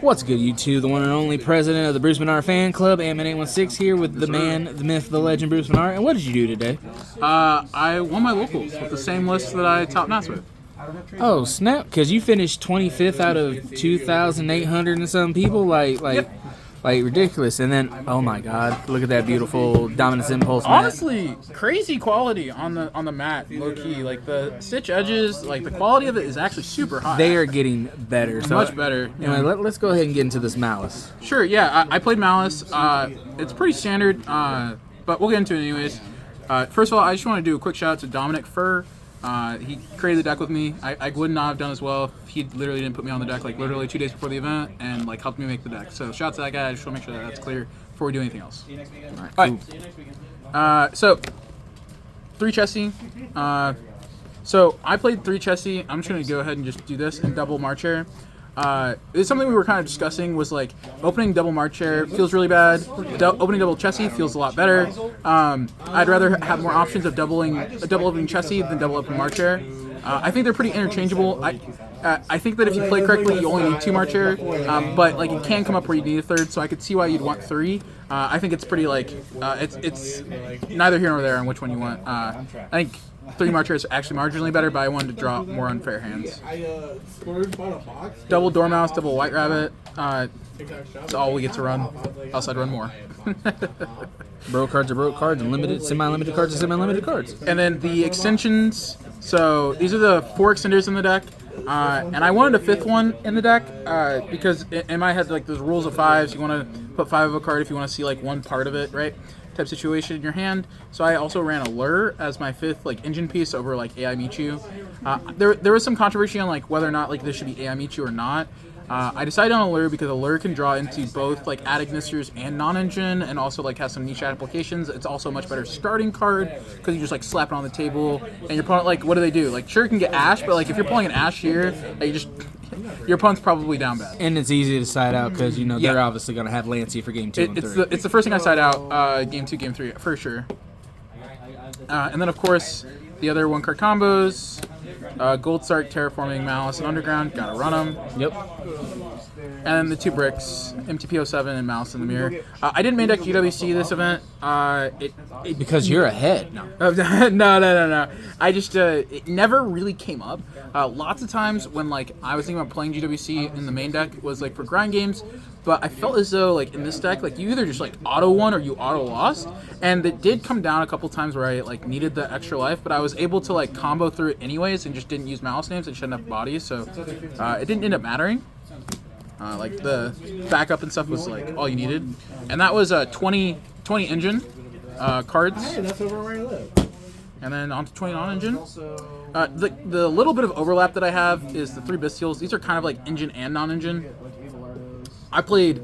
What's good, YouTube? The one and only president of the Bruce Menard fan club, Antman816 here with the man, the myth, the legend, Bruce Menard. And what did you do today? I won my locals with the same list that I top knots with. Oh, snap. Because you finished 25th out of 2,800 and some people. Like ridiculous. And then, oh my God, look at that beautiful Dominance Impulse mat. Honestly, crazy quality on the mat, low key. Like the stitch edges, like the quality of it is actually super high. They are getting better. So, much better. Anyway, let's go ahead and get into this Maliss. Sure, yeah, I played Maliss. It's pretty standard, but we'll get into it anyways. First of all, I just want to do a quick shout out to Dominic Furr. He created the deck with me. I would not have done as well if he literally didn't put me on the deck like literally 2 days before the event and like helped me make the deck. So shout out to that guy. I just want to make sure that that's clear before we do anything else. All right. So 3 Chessie. So I played 3 Chessie. I'm just gonna go ahead and just do this and double March Air. It's something we were kind of discussing was like opening double March Air feels really bad. Opening double Chessie feels a lot better. I'd rather have more options of double opening Chessie than double opening March Air. I think they're pretty interchangeable. I think that if you play correctly, you only need 2 March Air, but like it can come up where you need a 3rd. So I could see why you'd want 3. I think it's pretty like it's neither here nor there on which one you want. I think 3 March Air is actually marginally better, but I wanted to draw more unfair hands. Double Dormouse, double White Rabbit. That's all we get to run. Else I'd run more. Bro cards are broke cards, and limited, semi-limited cards are semi-limited cards. And then the extensions. So these are the 4 extenders in the deck. And I wanted a 5th one in the deck because in my head, like there's rules of 5s. You want to put 5 of a card if you want to see like one part of it, right? Type situation in your hand. So I also ran a Lure as my 5th like engine piece over like AI Michu. There was some controversy on like whether or not like this should be AI Michu or not. I decided on a Lure because a Lure can draw into both like add ignisters and non-engine, and also like has some niche applications. It's also a much better starting card because you just like slap it on the table and your opponent like what do they do? Like sure it can get Ash, but like if you're pulling an Ash here, like, your opponent's probably down bad. And it's easy to side out because, you know, they're obviously going to have Lancey for game 2 and 3. It's the first thing I side out, game 2, game 3, for sure. And then, of course, the other 1-card combos, Gold Start, Terraforming, Maliss, and Underground. Got to run them. Yep. And then the 2 bricks, MTP07 and Maliss in the Mirror. I didn't main deck GWC this event. Because you're ahead. No. No. I just, it never really came up. Lots of times when, like, I was thinking about playing GWC in the main deck was, like, for grind games. But I felt as though, like, in this deck, like, you either just, like, auto-won or you auto-lost. And it did come down a couple times where I, like, needed the extra life. But I was able to, like, combo through it anyways and just didn't use Maliss names and just had enough bodies. So it didn't end up mattering. Like the backup and stuff was like all you needed, and that was 20 engine cards. Hey, that's over where I live. And then on to 20 non-engine. The little bit of overlap that I have is the 3 Bestials. These are kind of like engine and non-engine. I played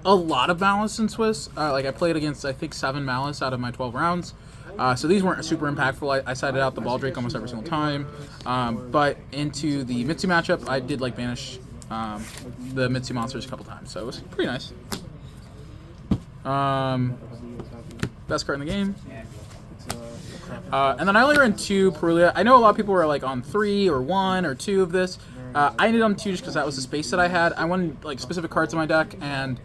a lot of Maliss in Swiss. Like I played against I think 7 Maliss out of my 12 rounds. So these weren't super impactful. I sided out the Baldrake almost every single time. But into the Mitsu matchup, I did like banish the Mitsu monsters a couple times, so it was pretty nice. Best card in the game. And then I only ran 2 Perulia. I know a lot of people were like on 3 or 1 or 2 of this. I ended on 2 just because that was the space that I had. I wanted like specific cards in my deck, and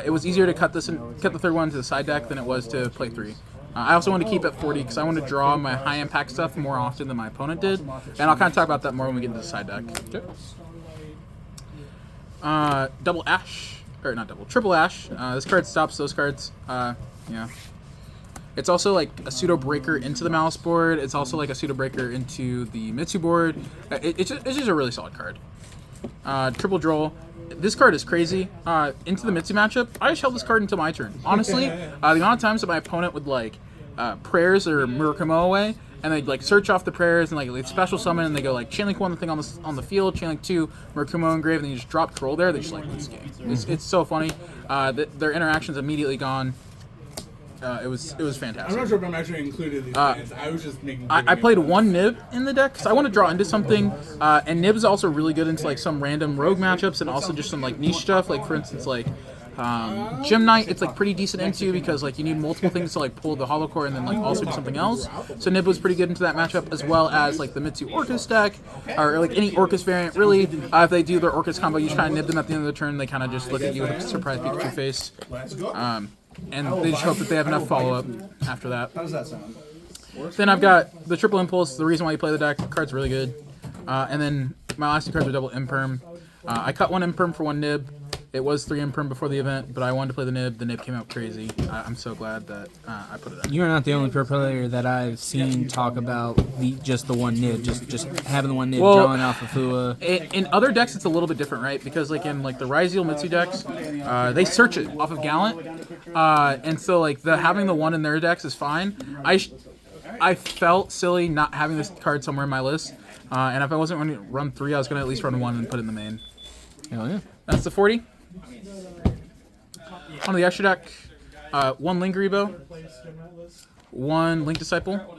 it was easier to cut the 3rd one to the side deck than it was to play 3. I also wanted to keep at 40 because I wanted to draw my high impact stuff more often than my opponent did, and I'll kind of talk about that more when we get into the side deck. Double Ash, or not double, triple Ash. This card stops those cards. Yeah. It's also like a pseudo breaker into the Maliss board. It's also like a pseudo breaker into the Mitsu board. It's just a really solid card. Triple Droll. This card is crazy. Into the Mitsu matchup, I just held this card until my turn. Honestly, the amount of times that my opponent would like prayers or Murakumo away, and they'd like search off the prayers and like they'd special summon and they go like chainlink 1 the thing on the field, chainlink 2 Murakumo engrave, and then you just drop Troll there. They just like this game. It's so funny. Their interaction's immediately gone. It was fantastic. I'm not sure if I'm actually included in these plans. I was just making. I played 1 Nib in the deck because I want to draw into something, and Nib's also really good into like some random rogue matchups and also just some like niche stuff. Like for instance, like Gym Knight, it's like pretty decent into because like you need multiple things to like pull the Hollow Core and then like also do something else. So Nib was pretty good into that matchup, as well as like the Mitsu Orcus deck, or like any Orcus variant really. If they do their Orcus combo, you just kind of nib them at the end of the turn. They kind of just look at you with a surprise Pikachu face, and they just hope that they have enough follow up after that. How does that sound? Then I've got the Triple Impulse. The reason why you play the deck, the card's really good. And then my last two cards are double Imperm. I cut one Imperm for one Nib. It was 3 Imperm before the event, but I wanted to play the Nib. The Nib came out crazy. I'm so glad that I put it in. You're not the only pro player that I've seen talk about just the one Nib, just having the one Nib, drawing off of Fua. In other decks, it's a little bit different, right? Because like in like the Ryzeal Mitsu decks, they search it off of Gallant, and so like having the one in their decks is fine. I felt silly not having this card somewhere in my list, and if I wasn't going to run 3, I was going to at least run 1 and put it in the main. Hell yeah. That's the 40. On the extra deck, 1 Lingaribo, 1 Link Disciple.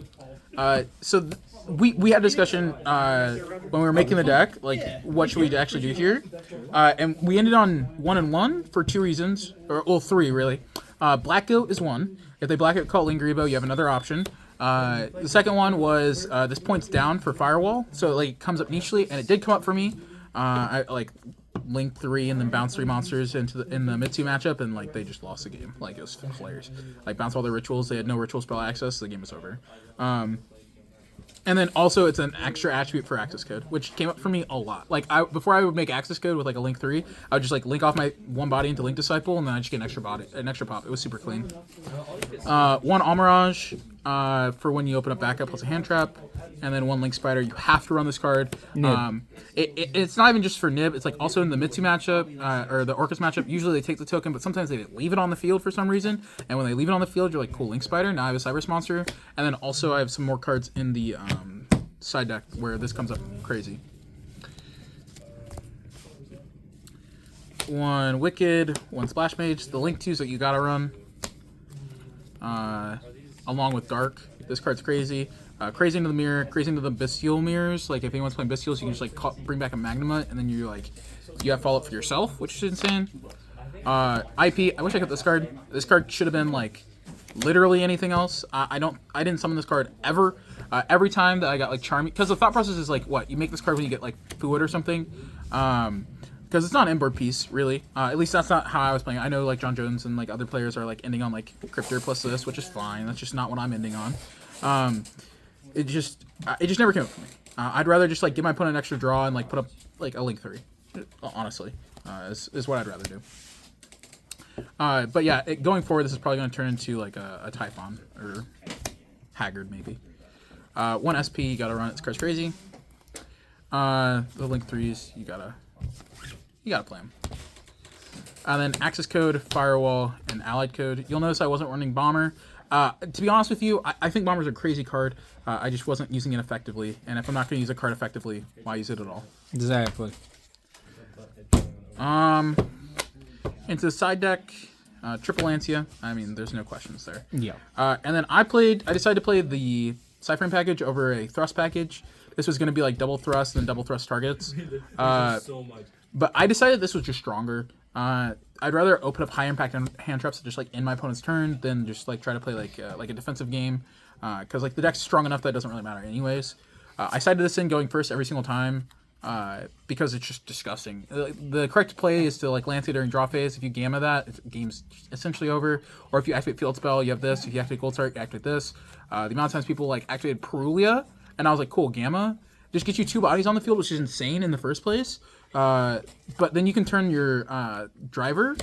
So we had a discussion when we were making the deck, like what should we actually do here, and we ended on 1 and 1 for 2 reasons, or well 3 really. Black Goat is 1. If they Black Goat call Lingaribo, you have another option. The second one was this points down for Firewall, so it like comes up nichely, and it did come up for me. I like Link 3 and then bounce 3 monsters in the Mitsu matchup, and like they just lost the game. Like it was hilarious. Like bounce all their rituals, they had no ritual spell access, so the game was over. And then also it's an extra attribute for access code, which came up for me a lot. Like before I would make access code with like a Link 3, I would just like link off my one body into Link Disciple, and then I just get an extra pop. It was super clean. 1 Almirage for when you open up backup plus a hand trap, and then 1 Link Spider. You have to run this card. It's not even just for Nib. It's like also in the Mitsu matchup or the Orcus matchup. Usually they take the token, but sometimes they leave it on the field for some reason. And when they leave it on the field, you're like, cool, Link Spider. Now I have a Cyberse monster. And then also I have some more cards in the side deck where this comes up crazy. 1 Wicked, 1 Splash Mage. The Link 2s that you gotta run. Along with Dark. This card's crazy. Crazy into the mirror, crazy into the Bestial mirrors. Like if anyone's playing Bestials, you can just like bring back a Magnamut, and then you're like, you have follow up for yourself, which is insane. IP. I wish I kept this card. This card should have been like literally anything else. I didn't summon this card ever. Every time that I got like Charming, because the thought process is like, what, you make this card when you get like Fluid or something. Because it's not an inboard piece, really. At least that's not how I was playing. I know like John Jones and like other players are like ending on like Cryptor plus this, which is fine. That's just not what I'm ending on. It just never came up for me. I'd rather just like give my opponent an extra draw and like put up like a Link 3. Honestly, is what I'd rather do. But yeah, going forward, this is probably going to turn into like a Typhon or Haggard maybe. 1 SP, you gotta run it. This card's crazy. The Link 3s, you gotta play them. And then Access Code, Firewall, and Allied Code. You'll notice I wasn't running Bomber. To be honest with you, I think Bomber's a crazy card. I just wasn't using it effectively. And if I'm not going to use a card effectively, why use it at all? Exactly. Into the side deck, Triple Lancia. I mean, there's no questions there. Yeah. And then I decided to play the Cyframe package over a Thrust package. This was going to be like double Thrust and double Thrust targets. But I decided this was just stronger. I'd rather open up high impact hand traps just like in my opponent's turn than just like try to play like a defensive game, because like the deck's strong enough that it doesn't really matter anyways. I sided this in going first every single time because it's just disgusting. The correct play is to like Lancia during draw phase. If you gamma that, game's essentially over. Or if you activate Field Spell, you have this. If you activate Gold Start, you activate this. The amount of times people like activated Perulia, and I was like, cool, gamma just gets you 2 bodies on the field, which is insane in the first place. But then you can turn your driver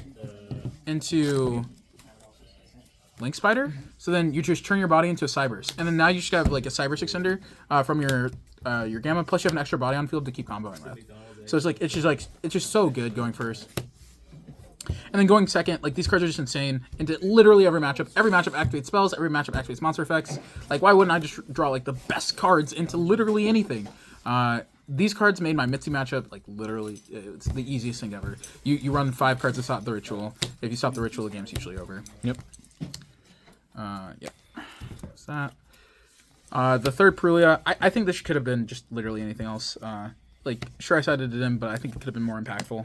into Link Spider. So then you just turn your body into a Cyberse. And then now you just have like a Cyberse extender from your Gamma, plus you have an extra body on field to keep comboing with. So it's just so good going first. And then going second, like these cards are just insane into literally every matchup. Every matchup activates spells, every matchup activates monster effects. Like why wouldn't I just draw like the best cards into literally anything? These cards made my Mitsu matchup like literally, it's the easiest thing ever. You run 5 cards to stop the ritual. If you stop the ritual, the game's usually over. Yep. Yeah. What's that? The third Perulia, I think this could have been just literally anything else. Like, sure I sided it in, but I think it could have been more impactful.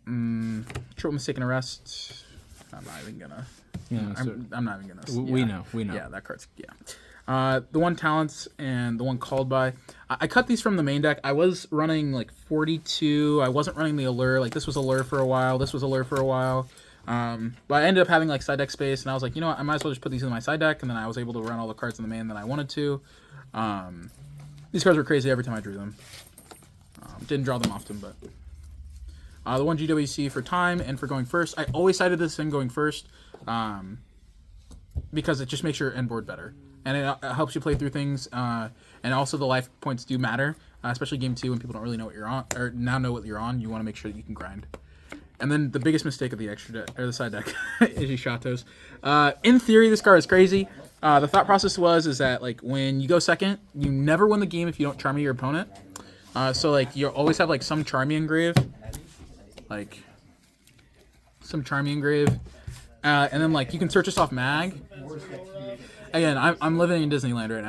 Triple mistaken arrest. I'm not even gonna. Yeah, I'm not even gonna. we know. Yeah, that card's the one talents and the one called by. I cut these from the main deck. I was running like 42. I wasn't running the allure. Like this was allure for a while. This was allure for a while. But I ended up having like side deck space, and I was like, you know what? I might as well just put these in my side deck, and then I was able to run all the cards in the main that I wanted to. These cards were crazy every time I drew them. Didn't draw them often, but the one GWC for time and for going first. I always cited this in going first because it just makes your end board better, and it helps you play through things. And also the life points do matter, especially game 2 when people don't really know what you're on, or now know what you're on. You want to make sure that you can grind. And then the biggest mistake of the extra deck or the side deck is Shatos. In theory, this card is crazy. The thought process is that like when you go second, you never win the game if you don't Charmy your opponent. So like you always have like some Charmy engrave, and then like you can search this off mag. Again, I'm living in Disneyland right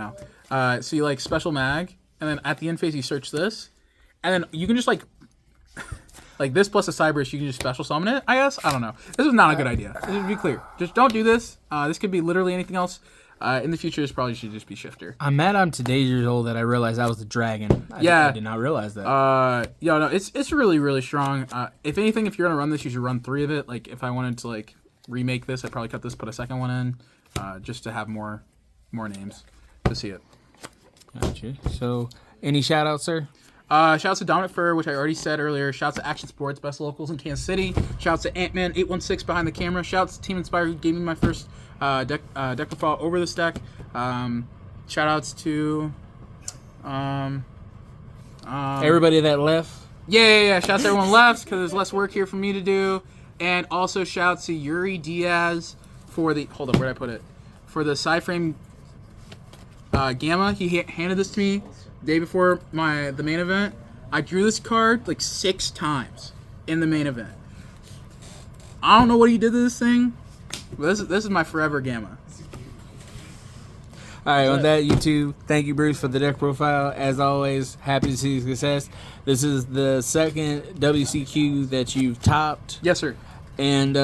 now. So you like special mag, and then at the end phase you search this, and then you can just like this plus a Cyberus, you can just special summon it, I guess? I don't know. This is not a good idea. To be clear. Just don't do this. This could be literally anything else. In the future, this probably should just be Shifter. I'm mad I'm today's years old that I realized I was the dragon. I did not realize that. No, it's really, really strong. If anything, if you're going to run this, you should run 3 of it. Like, if I wanted to, like, remake this, I'd probably cut this, put a second one in, just to have more names to see it. Gotcha. So, any shout-outs, sir? Shouts to Dominic Furr, which I already said earlier. Shouts to Action Sports, best locals in Kansas City. Shouts to Antman816 behind the camera. Shouts to Team Inspire, who gave me my first deck profile over this deck. Shoutouts to everybody that left. Yeah. Shouts to everyone left because there's less work here for me to do. And also shouts to Yuri Diaz for the where'd I put it? For the Psyframe Gamma. He handed this to me day before the main event. I drew this card like 6 times in the main event. I don't know what he did to this thing, but this is my forever Gamma. All right, on that, YouTube, thank you, Bruce, for the deck profile. As always, happy to see success. This is the second WCQ that you've topped. Yes, sir. And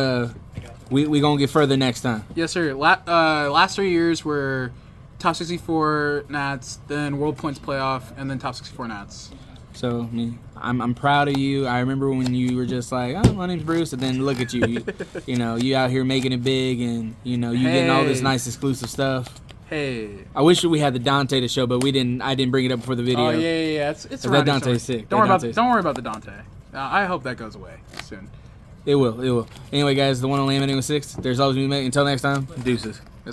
we going to get further next time. Yes, sir. Last 3 years were top 64 Nats, then World Points Playoff, and then top 64 Nats. So, I'm proud of you. I remember when you were just like, oh, my name's Bruce, and then look at you. You out here making it big, and, you getting all this nice exclusive stuff. Hey. I wish we had the Dante to show, but I didn't bring it up before the video. Oh, yeah. It's that Dante's sick. Don't worry about the Dante. I hope that goes away soon. It will. Anyway, guys, the one on NAWCQ, there's always me, mate. Until next time, deuces.